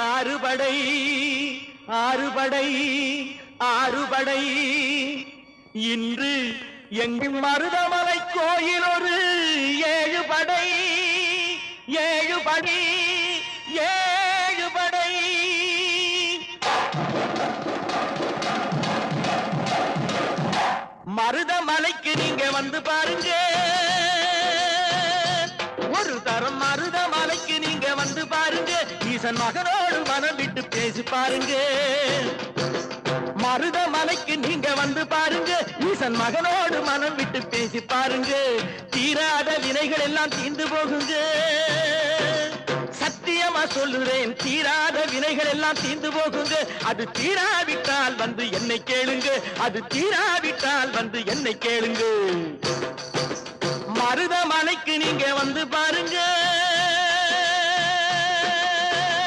ஆறுபடை ஆறுபடை ஆறுபடை இன்று எங்கும் மருதமலை கோயில் ஒரு ஏழுபடை ஏழுபடை ஏழுபடை மருதமலைக்கு நீங்க வந்து பாருங்க ஒரு தரம் மருதமலைக்கு நீங்க வந்து பாருங்க ஈசன் மகனோடு மனம் விட்டு பேசி பாருங்க மருதமலைக்கு நீங்க வந்து பாருங்க ஈசன் மகனோடு மனம் விட்டு பேசி பாருங்க தீராத வினைகள் எல்லாம் தீர்ந்து போகுங்க சத்தியமா சொல்லுறேன் தீராத வினைகள் எல்லாம் தீர்ந்து போகுங்க அது தீராவிட்டால் வந்து என்னை கேளுங்க அது தீராவிட்டால் வந்து என்னை கேளுங்க மருதமலைக்கு நீங்க வந்து பாருங்க